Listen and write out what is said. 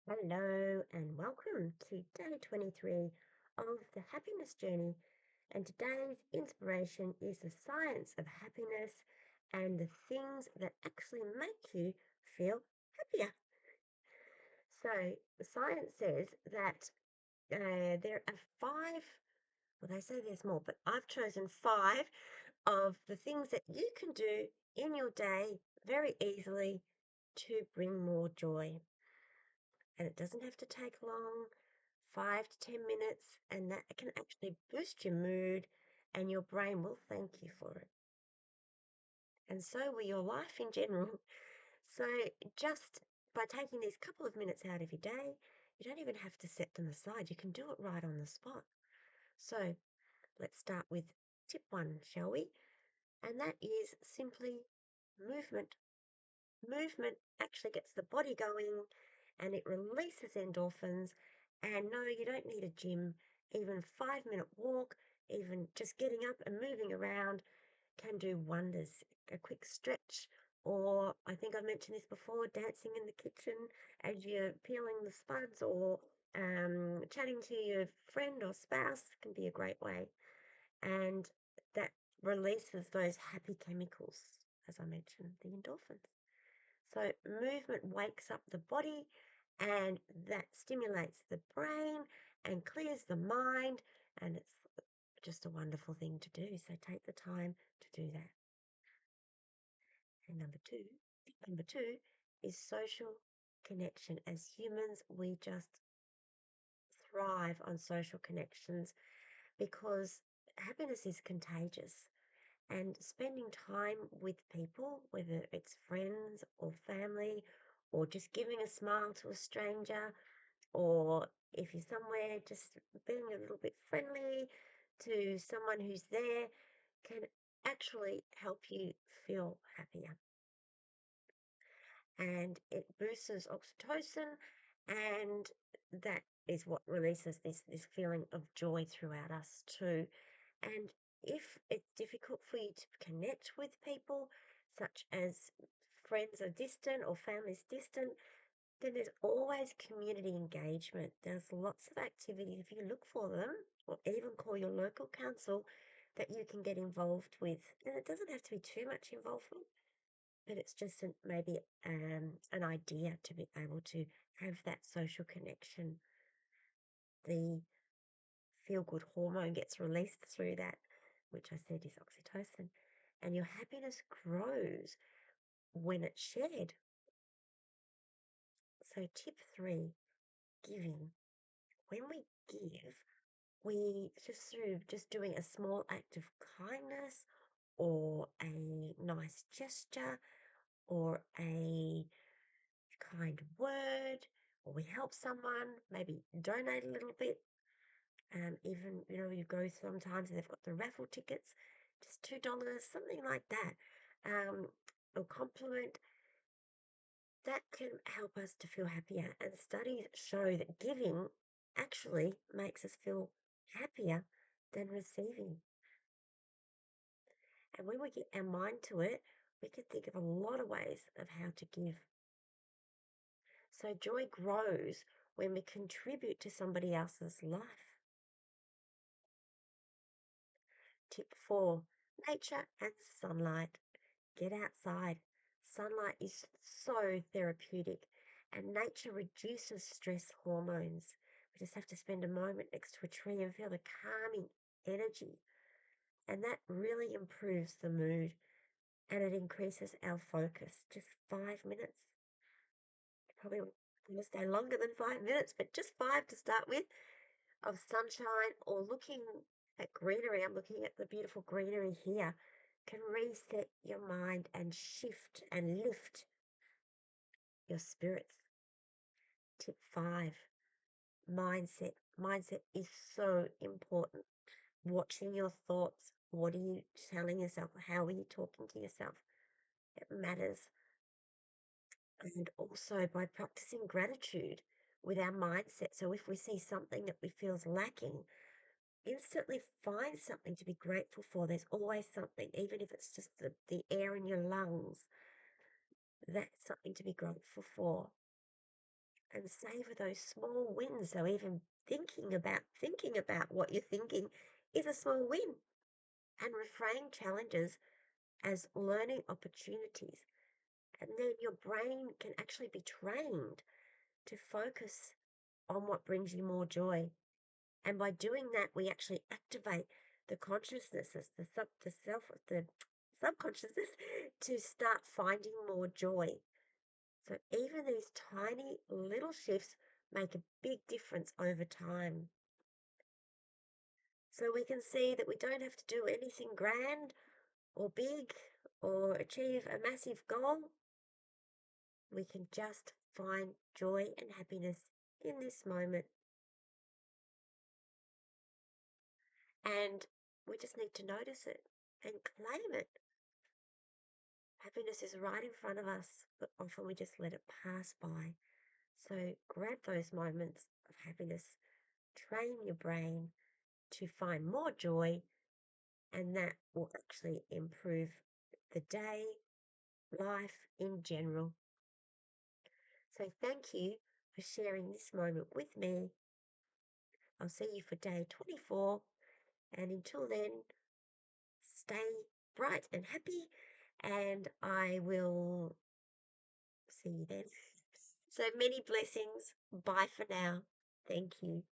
Hello and welcome to day 23 of the happiness journey. And today's inspiration is the science of happiness and the things that actually make you feel happier. So, the science says that there are five, well, they say there's more, but I've chosen five of the things that you can do in your day very easily to bring more joy. And it doesn't have to take long, 5 to 10 minutes, and that can actually boost your mood and your brain will thank you for it. And so will your life in general. So just by taking these couple of minutes out of your day, you don't even have to set them aside. You can do it right on the spot. So let's start with tip one, shall we? And that is simply movement. Movement actually gets the body going and it releases endorphins. And no, you don't need a gym. Even 5 minute walk, even just getting up and moving around can do wonders. A quick stretch, or I think I mentioned this before, dancing in the kitchen as you're peeling the spuds, or chatting to your friend or spouse can be a great way. And that releases those happy chemicals, as I mentioned, the endorphins. So movement wakes up the body and that stimulates the brain and clears the mind, and it's just a wonderful thing to do. So take the time to do that. And number two is social connection. As humans, we just thrive on social connections because happiness is contagious. And spending time with people, whether it's friends or family, or just giving a smile to a stranger, or if you're somewhere, just being a little bit friendly to someone who's there can actually help you feel happier. And it boosts oxytocin, and that is what releases this feeling of joy throughout us too. And if it's difficult for you to connect with people, such as friends are distant or families distant, then there's always community engagement. There's lots of activities if you look for them, or even call your local council that you can get involved with. And it doesn't have to be too much involvement, but it's just maybe an idea to be able to have that social connection. The feel good hormone gets released through that, which I said is oxytocin, and your happiness grows when it's shared. So, tip three, giving. When we give, we just through just doing a small act of kindness or a nice gesture or a kind word, or we help someone, maybe donate a little bit. Even, you go sometimes and they've got the raffle tickets, just $2, something like that. Or compliment, that can help us to feel happier. And studies show that giving actually makes us feel happier than receiving. And when we get our mind to it, we can think of a lot of ways of how to give. So joy grows when we contribute to somebody else's life. Tip four, nature and sunlight. Get outside. Sunlight is so therapeutic, and nature reduces stress hormones. We just have to spend a moment next to a tree and feel the calming energy, and that really improves the mood and it increases our focus. Just 5 minutes. You probably want to stay longer than 5 minutes, but just five to start with of sunshine or looking at greenery. I'm looking at the beautiful greenery here, can reset your mind and shift and lift your spirits. Tip five, mindset. Mindset is so important. Watching your thoughts. What are you telling yourself? How are you talking to yourself? It matters. And also by practicing gratitude with our mindset. So if we see something that we feels lacking, instantly find something to be grateful for. There's always something, even if it's just the air in your lungs. That's something to be grateful for. and savor those small wins. So even thinking about what you're thinking is a small win. And reframe challenges as learning opportunities. And then your brain can actually be trained to focus on what brings you more joy. And by doing that, we actually activate the consciousness, the subconsciousness to start finding more joy. So even these tiny little shifts make a big difference over time. So we can see that we don't have to do anything grand or big or achieve a massive goal. We can just find joy and happiness in this moment. And we just need to notice it and claim it. Happiness is right in front of us, but often we just let it pass by. So grab those moments of happiness, train your brain to find more joy, and that will actually improve the day, life in general. So thank you for sharing this moment with me. I'll see you for day 24. And until then, stay bright and happy. And I will see you then. So many blessings. Bye for now. Thank you.